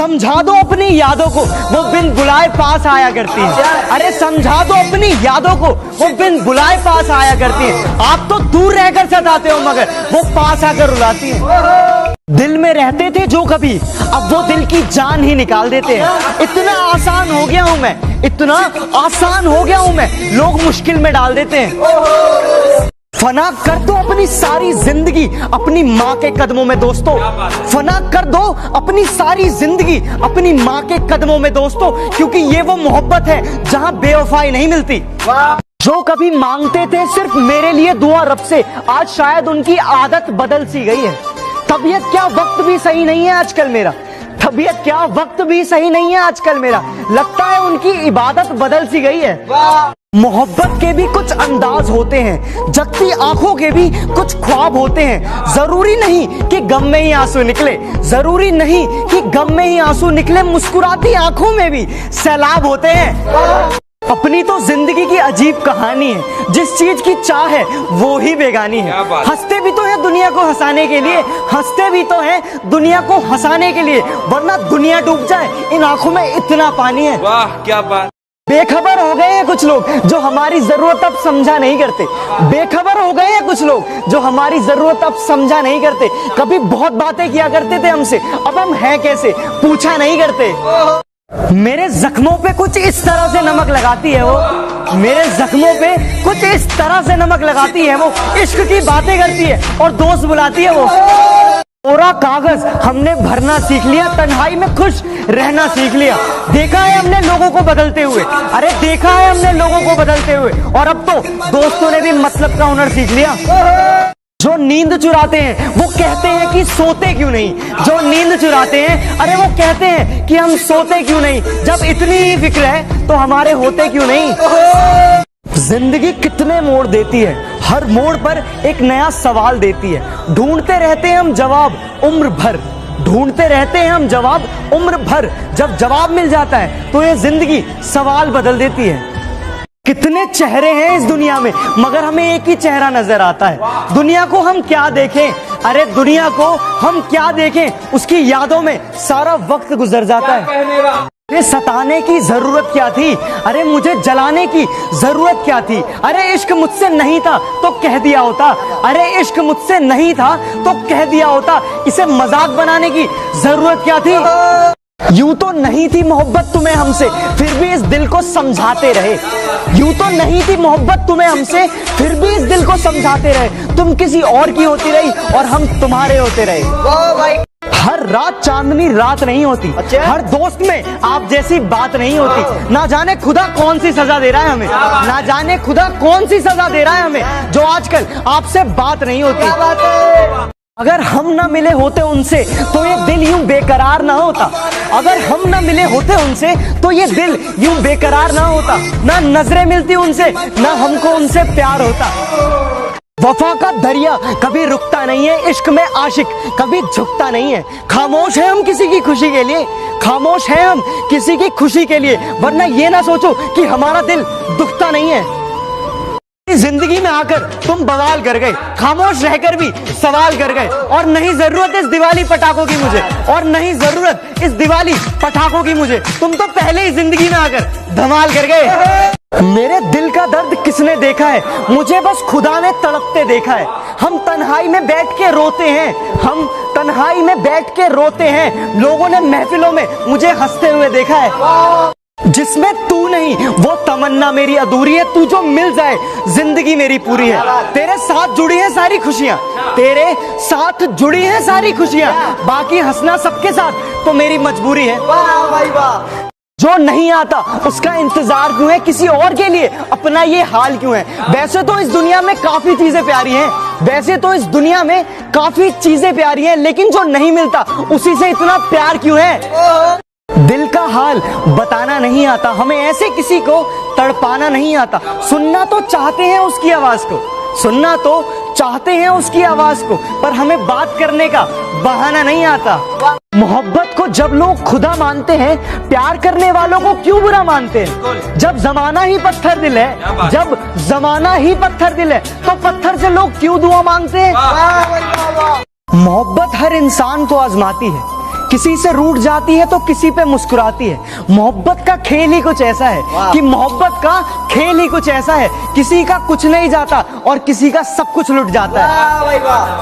समझा दो अपनी यादों को, वो बिन बुलाए पास आया करती है। अरे समझा दो अपनी यादों को, वो बिन बुलाए पास आया करती है। आप तो दूर रहकर सताते हो मगर वो पास आकर रुलाती है। दिल में रहते थे जो कभी, अब वो दिल की जान ही निकाल देते हैं। इतना आसान हो गया हूं मैं, इतना आसान हो गया हूं मैं, लोग मुश्किल में डाल देते हैं। फना कर दो अपनी सारी जिंदगी अपनी माँ के कदमों में दोस्तों, फना कर दो अपनी सारी जिंदगी अपनी माँ के कदमों में दोस्तों, क्योंकि ये वो मोहब्बत है जहाँ बेवफाई नहीं मिलती। जो कभी मांगते थे सिर्फ मेरे लिए दुआ रब से, आज शायद उनकी आदत बदल सी गई है। तबीयत क्या वक्त भी सही नहीं है आजकल मेरा, तबीयत क्या वक्त भी सही नहीं है आजकल मेरा, लगता है उनकी इबादत बदल सी गई है। मोहब्बत के भी कुछ अंदाज होते हैं, जगती आंखों के भी कुछ ख्वाब होते हैं। जरूरी नहीं कि गम में ही आंसू निकले, जरूरी नहीं कि गम में ही आंसू निकले, मुस्कुराती आंखों में भी सैलाब होते हैं। अपनी तो जिंदगी की अजीब कहानी है, जिस चीज की चाह है वो ही बेगानी है। हंसते भी तो है दुनिया को हंसाने के लिए, हंसते भी तो है दुनिया को हंसाने के लिए, वरना दुनिया डूब जाए इन आंखों में इतना पानी है। वाह क्या बात। बेखबर हो गए हैं कुछ लोग जो हमारी जरूरत अब समझा नहीं करते, बेखबर हो गए हैं कुछ लोग जो हमारी जरूरत अब समझा नहीं करते। कभी बहुत बातें किया करते थे हमसे, अब हम हैं कैसे पूछा नहीं करते। मेरे जख्मों पे कुछ इस तरह से नमक लगाती है वो, मेरे जख्मों पे कुछ इस तरह से नमक लगाती है वो, इश्क की बातें करती है और दोस्त बुलाती है वो। कोरा कागज हमने भरना सीख लिया, तन्हाई में खुश रहना सीख लिया। देखा है हमने लोगों को बदलते हुए, अरे देखा है हमने लोगों को बदलते हुए, और अब तो दोस्तों ने भी मतलब का हुनर सीख लिया। जो नींद चुराते हैं वो कहते हैं कि सोते क्यों नहीं, जो नींद चुराते हैं अरे वो कहते हैं कि हम सोते क्यों नहीं। जब इतनी ही फिक्र है तो हमारे होते क्यों नहीं। जिंदगी कितने मोड़ देती है, हर मोड़ पर एक नया सवाल देती है। ढूंढते रहते हैं हम जवाब उम्र भर, ढूंढते रहते हैं हम जवाब उम्र भर, जब जवाब मिल जाता है तो ये जिंदगी सवाल बदल देती है। कितने चेहरे हैं इस दुनिया में मगर हमें एक ही चेहरा नजर आता है। दुनिया को हम क्या देखें, अरे दुनिया को हम क्या देखें, उसकी यादों में सारा वक्त गुजर जाता है। ये सताने की जरूरत क्या थी, अरे मुझे जलाने की जरूरत क्या थी। अरे इश्क मुझसे नहीं था तो कह दिया होता, अरे इश्क मुझसे नहीं था तो कह दिया होता, इसे मजाक बनाने की जरूरत क्या थी। यूं तो नहीं थी मोहब्बत तुम्हें हमसे फिर भी इस दिल को समझाते रहे, यूं तो नहीं थी मोहब्बत तुम्हें हमसे फिर भी इस दिल को समझाते रहे। तुम किसी और की होती रही और हम तुम्हारे होते रहे। हर रात चांदनी रात नहीं होती, हर दोस्त में आप जैसी बात नहीं होती। ना जाने खुदा कौन सी सजा दे रहा है हमें, ना जाने खुदा कौन सी सजा दे रहा है हमें, जो आजकल आपसे बात नहीं होती। अगर हम ना मिले होते उनसे तो ये दिल यूं बेकरार ना होता, अगर हम ना मिले होते उनसे तो ये दिल यूं बेकरार ना होता। ना नजरें मिलती उनसे ना हमको उनसे प्यार होता। वफा का दरिया कभी रुकता नहीं है, इश्क में आशिक कभी झुकता नहीं है। खामोश है हम किसी की खुशी के लिए, खामोश है हम किसी की खुशी के लिए, वरना ये ना सोचो कि हमारा दिल दुखता नहीं है। जिंदगी में आकर तुम बवाल कर गए, खामोश रहकर भी सवाल कर गए, और नहीं जरूरत इस दिवाली पटाखों की मुझे, और नहीं जरूरत इस दिवाली पटाखों की मुझे, तुम तो पहले ही जिंदगी में आकर धमाल कर गए। मेरे दिल का दर्द किसने देखा है, मुझे बस खुदा ने तड़पते देखा है। हम तन्हाई में बैठ के रोते हैं, हम तन्हाई में बैठ के रोते हैं, लोगों ने महफिलों में मुझे हंसते हुए देखा है। जिसमें तू नहीं वो तमन्ना मेरी अधूरी है, तू जो मिल जाए जिंदगी मेरी पूरी है। तेरे साथ जुड़ी है सारी खुशियां, तेरे साथ जुड़ी है सारी खुशियां, बाकी हंसना सबके साथ तो मेरी मजबूरी है। वाह भाई वाह। जो नहीं आता उसका इंतजार क्यों है, किसी और के लिए अपना ये हाल क्यों है। वैसे तो इस दुनिया में काफी चीजें प्यारी हैं, वैसे तो इस दुनिया में काफी चीजें प्यारी हैं, लेकिन जो नहीं मिलता उसी से इतना प्यार क्यों है। दिल का हाल बताना नहीं आता, हमें ऐसे किसी को तड़पाना नहीं आता। सुनना तो चाहते हैं उसकी आवाज को, सुनना तो चाहते हैं उसकी आवाज को, पर हमें बात करने का बहाना नहीं आता। मोहब्बत को जब लोग खुदा मानते हैं, प्यार करने वालों को क्यों बुरा मानते हैं। जब जमाना ही पत्थर दिल है, जब जमाना ही पत्थर दिल है, तो पत्थर से लोग क्यों दुआ मांगते हैं। मोहब्बत हर इंसान को आजमाती है, किसी से रूठ जाती है तो किसी पे मुस्कुराती है। मोहब्बत का खेल ही कुछ ऐसा है कि मोहब्बत का खेल ही कुछ ऐसा है, किसी का कुछ नहीं जाता और किसी का सब कुछ लुट जाता है।